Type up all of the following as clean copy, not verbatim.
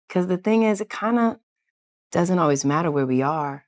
Because the thing is, it kind of doesn't always matter where we are.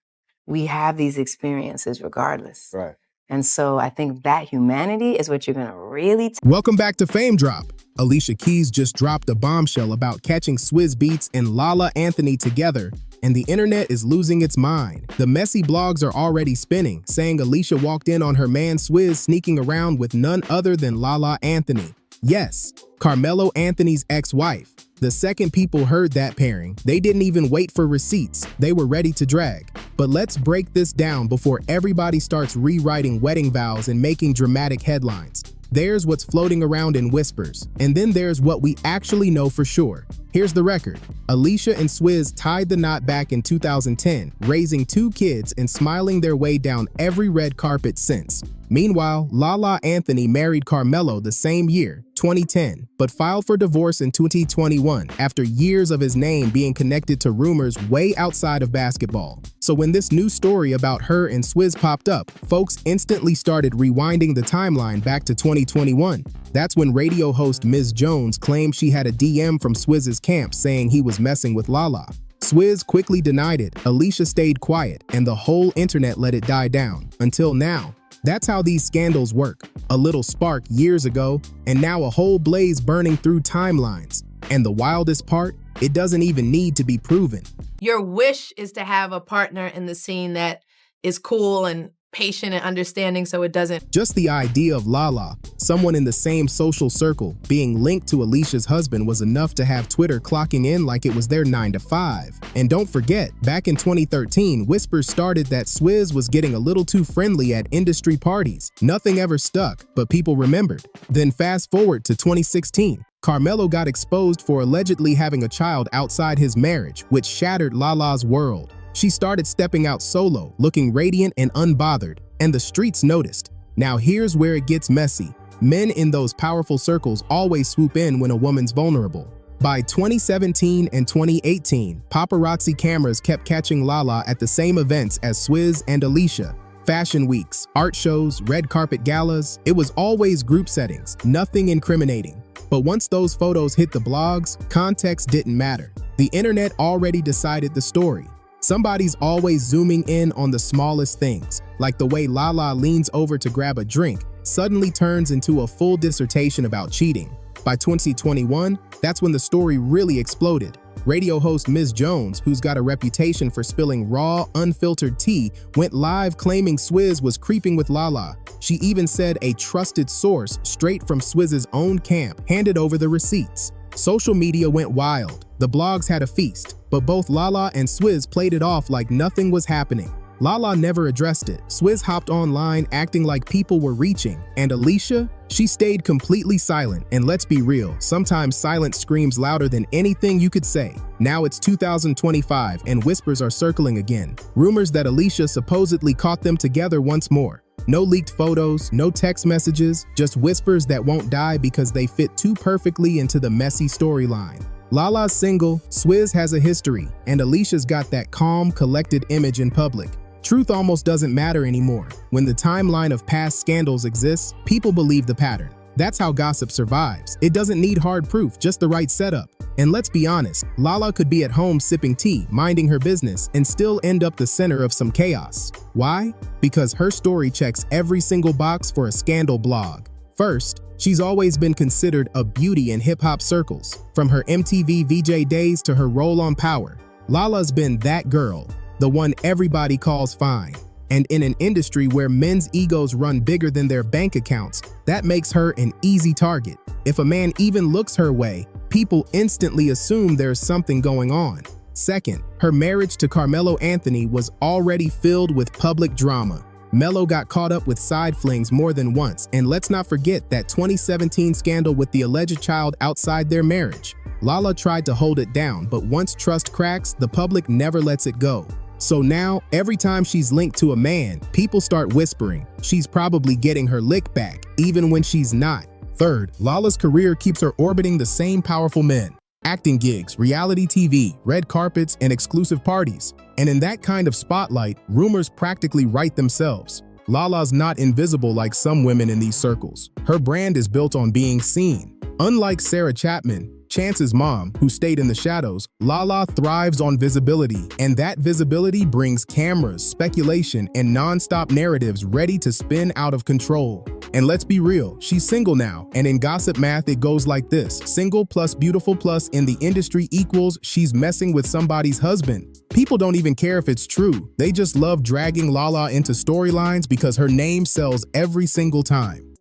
We have these experiences regardless. Right. And so I think that humanity is what you're going to really... Welcome back to Fame Drop. Alicia Keys just dropped a bombshell about catching Swizz Beatz and Lala Anthony together, and the internet is losing its mind. The messy blogs are already spinning, saying Alicia walked in on her man Swizz sneaking around with none other than Lala Anthony. Yes, Carmelo Anthony's ex-wife. The second people heard that pairing, they didn't even wait for receipts. They were ready to drag. But let's break this down before everybody starts rewriting wedding vows and making dramatic headlines. There's what's floating around in whispers, and then there's what we actually know for sure. Here's the record. Alicia and Swizz tied the knot back in 2010, raising 2 kids and smiling their way down every red carpet since. Meanwhile, Lala Anthony married Carmelo the same year, 2010, but filed for divorce in 2021 after years of his name being connected to rumors way outside of basketball. So when this new story about her and Swizz popped up, folks instantly started rewinding the timeline back to 2021. That's when radio host Ms. Jones claimed she had a DM from Swizz's camp saying he was messing with Lala. Swizz quickly denied it, Alicia stayed quiet, and the whole internet let it die down, until now. That's how these scandals work. A little spark years ago, and now a whole blaze burning through timelines. And the wildest part, it doesn't even need to be proven. Your wish is to have a partner in the scene that is cool and patient and understanding so it doesn't... Just the idea of Lala, someone in the same social circle, being linked to Alicia's husband was enough to have Twitter clocking in like it was their 9 to 5. And don't forget, back in 2013, whispers started that Swizz was getting a little too friendly at industry parties. Nothing ever stuck, but people remembered. Then fast forward to 2016. Carmelo got exposed for allegedly having a child outside his marriage, which shattered Lala's world. She started stepping out solo, looking radiant and unbothered, and the streets noticed. Now here's where it gets messy. Men in those powerful circles always swoop in when a woman's vulnerable. By 2017 and 2018, paparazzi cameras kept catching Lala at the same events as Swizz and Alicia. Fashion weeks, art shows, red carpet galas, it was always group settings, nothing incriminating. But once those photos hit the blogs, context didn't matter. The internet already decided the story. Somebody's always zooming in on the smallest things, like the way Lala leans over to grab a drink, suddenly turns into a full dissertation about cheating. By 2021, that's when the story really exploded. Radio host Ms. Jones, who's got a reputation for spilling raw, unfiltered tea, went live claiming Swizz was creeping with Lala. She even said a trusted source straight from Swizz's own camp handed over the receipts. Social media went wild. The blogs had a feast, but both Lala and Swizz played it off like nothing was happening. Lala never addressed it. Swizz hopped online acting like people were reaching. And Alicia? She stayed completely silent, and let's be real, sometimes silence screams louder than anything you could say. Now it's 2025 and whispers are circling again. Rumors that Alicia supposedly caught them together once more. No leaked photos, no text messages, just whispers that won't die because they fit too perfectly into the messy storyline. Lala's single, Swizz has a history, and Alicia's got that calm, collected image in public. Truth almost doesn't matter anymore. When the timeline of past scandals exists, people believe the pattern. That's how gossip survives. It doesn't need hard proof, just the right setup. And let's be honest, Lala could be at home sipping tea, minding her business, and still end up the center of some chaos. Why? Because her story checks every single box for a scandal blog. First, she's always been considered a beauty in hip-hop circles. From her MTV VJ days to her role on Power, Lala's been that girl, the one everybody calls fine. And in an industry where men's egos run bigger than their bank accounts, that makes her an easy target. If a man even looks her way, people instantly assume there's something going on. Second, her marriage to Carmelo Anthony was already filled with public drama. Melo got caught up with side flings more than once, and let's not forget that 2017 scandal with the alleged child outside their marriage. Lala tried to hold it down, but once trust cracks, the public never lets it go. So now, every time she's linked to a man, people start whispering she's probably getting her lick back, even when she's not. Third, Lala's career keeps her orbiting the same powerful men. Acting gigs, reality TV, red carpets, and exclusive parties. And in that kind of spotlight, rumors practically write themselves. Lala's not invisible like some women in these circles. Her brand is built on being seen. Unlike Sarah Chapman, Chance's mom, who stayed in the shadows, Lala thrives on visibility, and that visibility brings cameras, speculation, and non-stop narratives ready to spin out of control. And let's be real, she's single now, and in gossip math it goes like this: single plus beautiful plus in the industry equals she's messing with somebody's husband. People don't even care if it's true, they just love dragging Lala into storylines because her name sells every single time.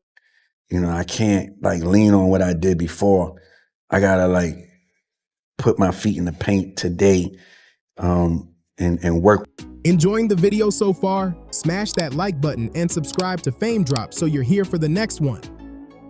You know, I can't like lean on what I did before. I gotta like put my feet in the paint today and work. Enjoying the video so far? Smash that like button and subscribe to Fame Drop so you're here for the next one.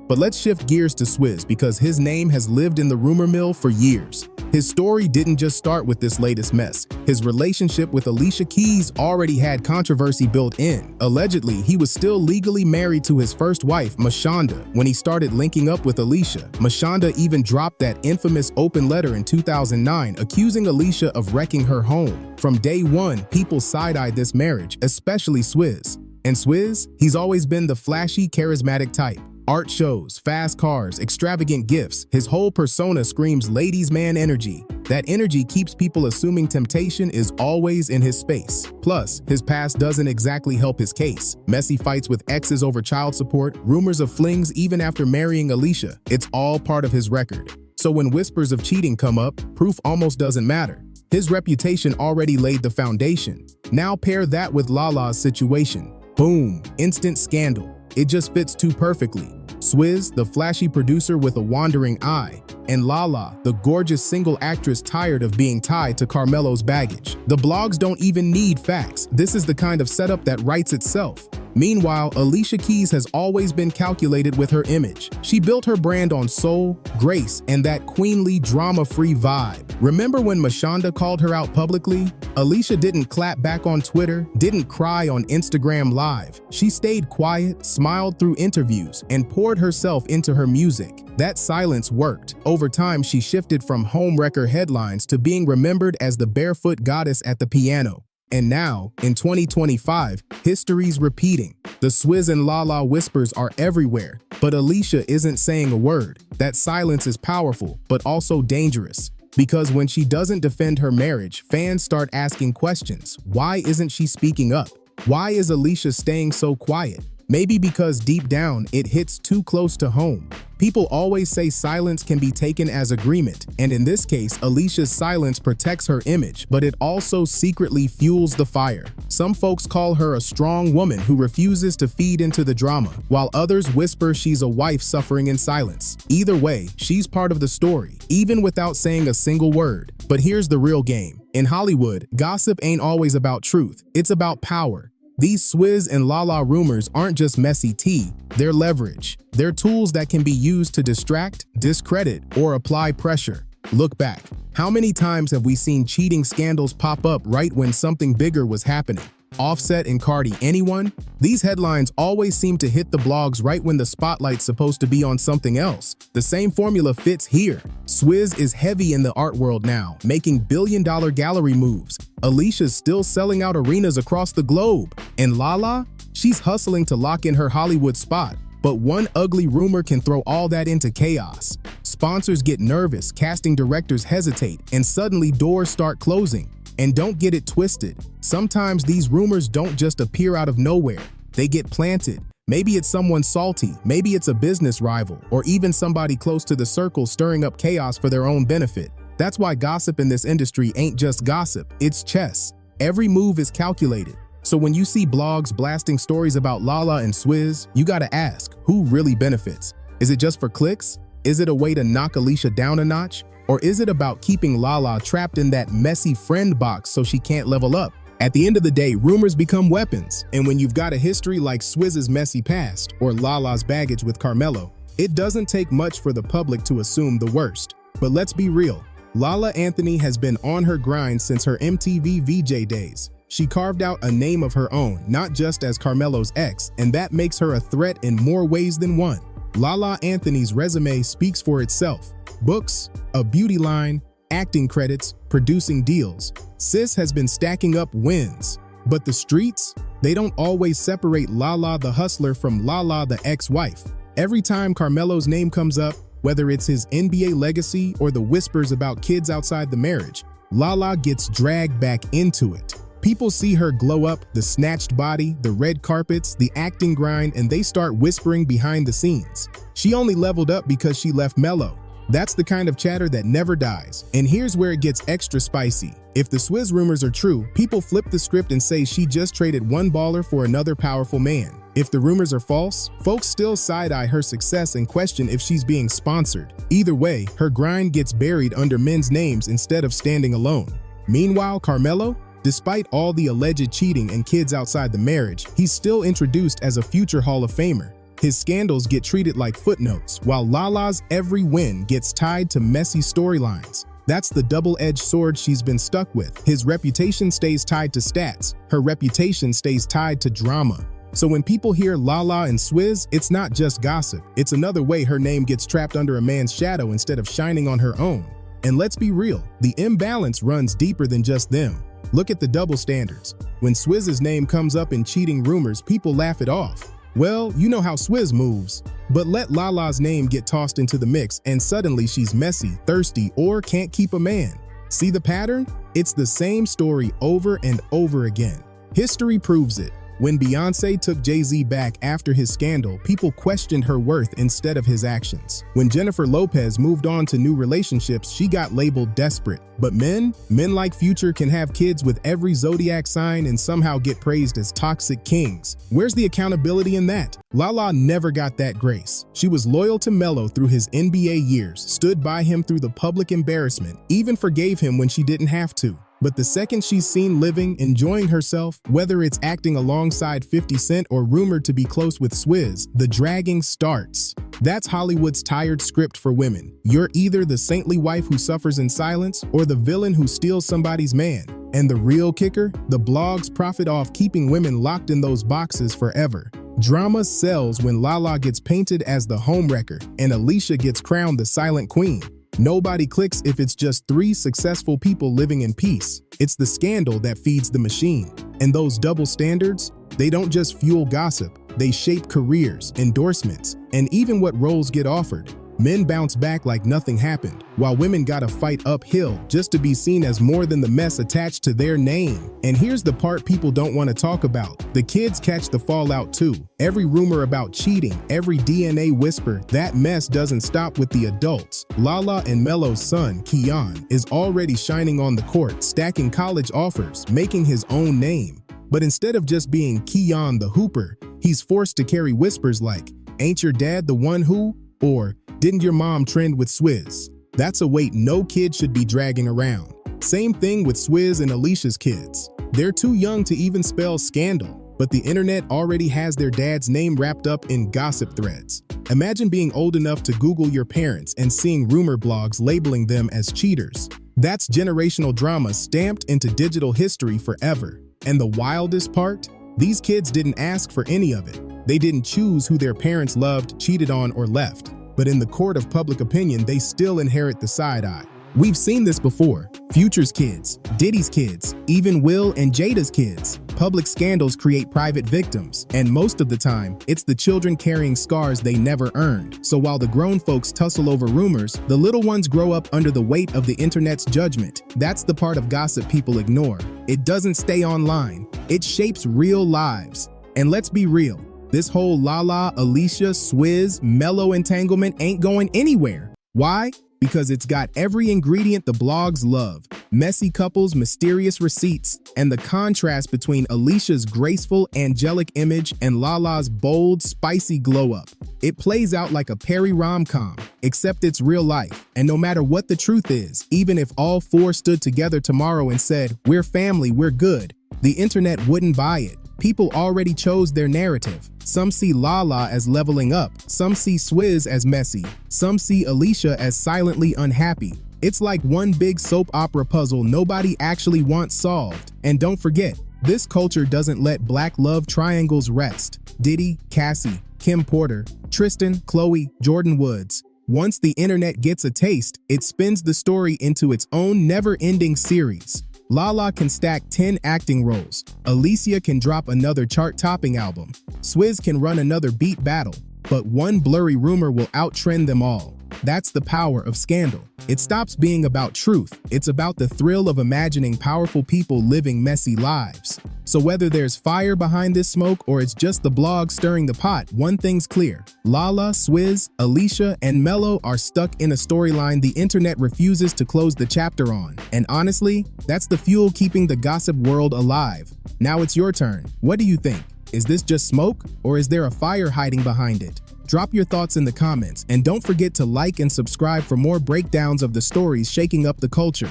But let's shift gears to Swizz because his name has lived in the rumor mill for years. His story didn't just start with this latest mess. His relationship with Alicia Keys already had controversy built in. Allegedly, he was still legally married to his first wife, Mashonda, when he started linking up with Alicia. Mashonda even dropped that infamous open letter in 2009, accusing Alicia of wrecking her home. From day one, people side-eyed this marriage, especially Swizz. And Swizz, he's always been the flashy, charismatic type. Art shows, fast cars, extravagant gifts, his whole persona screams ladies' man energy. That energy keeps people assuming temptation is always in his space. Plus, his past doesn't exactly help his case. Messy fights with exes over child support, rumors of flings even after marrying Alicia. It's all part of his record. So when whispers of cheating come up, proof almost doesn't matter. His reputation already laid the foundation. Now pair that with Lala's situation. Boom, instant scandal. It just fits too perfectly. Swizz, the flashy producer with a wandering eye, and Lala, the gorgeous single actress tired of being tied to Carmelo's baggage. The blogs don't even need facts. This is the kind of setup that writes itself. Meanwhile, Alicia Keys has always been calculated with her image. She built her brand on soul, grace, and that queenly, drama-free vibe. Remember when Mashonda called her out publicly? Alicia didn't clap back on Twitter, didn't cry on Instagram Live. She stayed quiet, smiled through interviews, and poured herself into her music. That silence worked. Over time, she shifted from homewrecker headlines to being remembered as the barefoot goddess at the piano. And now, in 2025, history's repeating. The Swizz and Lala whispers are everywhere, but Alicia isn't saying a word. That silence is powerful, but also dangerous. Because when she doesn't defend her marriage, fans start asking questions. Why isn't she speaking up? Why is Alicia staying so quiet? Maybe because deep down, it hits too close to home. People always say silence can be taken as agreement, and in this case, Alicia's silence protects her image, but it also secretly fuels the fire. Some folks call her a strong woman who refuses to feed into the drama, while others whisper she's a wife suffering in silence. Either way, she's part of the story, even without saying a single word. But here's the real game. In Hollywood, gossip ain't always about truth, it's about power. These Swizz and Lala rumors aren't just messy tea, they're leverage. They're tools that can be used to distract, discredit, or apply pressure. Look back. How many times have we seen cheating scandals pop up right when something bigger was happening? Offset and Cardi, anyone? These headlines always seem to hit the blogs right when the spotlight's supposed to be on something else. The same formula fits here. Swizz is heavy in the art world now, making billion-dollar gallery moves. Alicia's still selling out arenas across the globe. And Lala? She's hustling to lock in her Hollywood spot. But one ugly rumor can throw all that into chaos. Sponsors get nervous, casting directors hesitate, and suddenly doors start closing. And don't get it twisted. Sometimes these rumors don't just appear out of nowhere. They get planted. Maybe it's someone salty, maybe it's a business rival, or even somebody close to the circle stirring up chaos for their own benefit. That's why gossip in this industry ain't just gossip, it's chess. Every move is calculated. So when you see blogs blasting stories about Lala and Swizz, you gotta ask, who really benefits? Is it just for clicks? Is it a way to knock Alicia down a notch? Or is it about keeping Lala trapped in that messy friend box so she can't level up? At the end of the day, rumors become weapons, and when you've got a history like Swizz's messy past or Lala's baggage with Carmelo, it doesn't take much for the public to assume the worst. But let's be real, Lala Anthony has been on her grind since her MTV VJ days. She carved out a name of her own, not just as Carmelo's ex, and that makes her a threat in more ways than one. Lala Anthony's resume speaks for itself. Books, a beauty line, acting credits, producing deals. Sis has been stacking up wins. But the streets, they don't always separate Lala the hustler from Lala the ex-wife. Every time Carmelo's name comes up, Whether it's his NBA legacy or the whispers about kids outside the marriage, Lala gets dragged back into it. People see her glow up, the snatched body, the red carpets, the acting grind, and they start whispering behind the scenes. She only leveled up because she left Mello. That's the kind of chatter that never dies. And here's where it gets extra spicy. If the Swizz rumors are true, people flip the script and say she just traded one baller for another powerful man. If the rumors are false, folks still side-eye her success and question if she's being sponsored. Either way, her grind gets buried under men's names instead of standing alone. Meanwhile, Carmelo? Despite all the alleged cheating and kids outside the marriage, he's still introduced as a future Hall of Famer. His scandals get treated like footnotes, while Lala's every win gets tied to messy storylines. That's the double-edged sword she's been stuck with. His reputation stays tied to stats. Her reputation stays tied to drama. So when people hear Lala and Swizz, it's not just gossip. It's another way her name gets trapped under a man's shadow instead of shining on her own. And let's be real, the imbalance runs deeper than just them. Look at the double standards. When Swizz's name comes up in cheating rumors, people laugh it off. Well, you know how Swizz moves. But let Lala's name get tossed into the mix and suddenly she's messy, thirsty, or can't keep a man. See the pattern? It's the same story over and over again. History proves it. When Beyoncé took Jay-Z back after his scandal, people questioned her worth instead of his actions. When Jennifer Lopez moved on to new relationships, she got labeled desperate. But men like Future can have kids with every zodiac sign and somehow get praised as toxic kings. Where's the accountability in that? Lala never got that grace. She was loyal to Mello through his NBA years, stood by him through the public embarrassment, even forgave him when she didn't have to. But the second she's seen living, enjoying herself, whether it's acting alongside 50 Cent or rumored to be close with Swizz, the dragging starts. That's Hollywood's tired script for women. You're either the saintly wife who suffers in silence or the villain who steals somebody's man. And the real kicker? The blogs profit off keeping women locked in those boxes forever. Drama sells when Lala gets painted as the homewrecker and Alicia gets crowned the silent queen. Nobody clicks if it's just three successful people living in peace. It's the scandal that feeds the machine. And those double standards, they don't just fuel gossip, they shape careers, endorsements, and even what roles get offered. Men bounce back like nothing happened, while women gotta fight uphill just to be seen as more than the mess attached to their name. And here's the part people don't want to talk about. The kids catch the fallout too. Every rumor about cheating, every DNA whisper, that mess doesn't stop with the adults. Lala and Mello's son, Keon, is already shining on the court, stacking college offers, making his own name. But instead of just being Keon the Hooper, he's forced to carry whispers like, "Ain't your dad the one who?" or "Didn't your mom trend with Swizz?" That's a weight no kid should be dragging around. Same thing with Swizz and Alicia's kids. They're too young to even spell scandal, but the internet already has their dad's name wrapped up in gossip threads. Imagine being old enough to Google your parents and seeing rumor blogs labeling them as cheaters. That's generational drama stamped into digital history forever. And the wildest part? These kids didn't ask for any of it. They didn't choose who their parents loved, cheated on, or left. But in the court of public opinion, they still inherit the side-eye. We've seen this before. Future's kids, Diddy's kids, even Will and Jada's kids. Public scandals create private victims, and most of the time, it's the children carrying scars they never earned. So while the grown folks tussle over rumors, the little ones grow up under the weight of the internet's judgment. That's the part of gossip people ignore. It doesn't stay online. It shapes real lives. And let's be real. This whole Lala, Alicia, Swizz, Mello entanglement ain't going anywhere. Why? Because it's got every ingredient the blogs love. Messy couples, mysterious receipts, and the contrast between Alicia's graceful, angelic image and Lala's bold, spicy glow-up. It plays out like a Perry rom-com, except it's real life. And no matter what the truth is, even if all four stood together tomorrow and said, "We're family, we're good," the internet wouldn't buy it. People already chose their narrative. Some see Lala as leveling up, some see Swizz as messy, some see Alicia as silently unhappy. It's like one big soap opera puzzle nobody actually wants solved. And don't forget, this culture doesn't let black love triangles rest. Diddy, Cassie, Kim Porter, Tristan, Chloe, Jordan Woods. Once the internet gets a taste, it spins the story into its own never-ending series. Lala can stack 10 acting roles. Alicia can drop another chart-topping album. Swizz can run another beat battle. But one blurry rumor will outtrend them all. That's the power of scandal. It stops being about truth. It's about the thrill of imagining powerful people living messy lives. So whether there's fire behind this smoke or it's just the blog stirring the pot, one thing's clear. Lala, Swizz, Alicia, and Mello are stuck in a storyline the internet refuses to close the chapter on. And honestly, that's the fuel keeping the gossip world alive. Now it's your turn. What do you think? Is this just smoke, or is there a fire hiding behind it? Drop your thoughts in the comments, and don't forget to like and subscribe for more breakdowns of the stories shaking up the culture.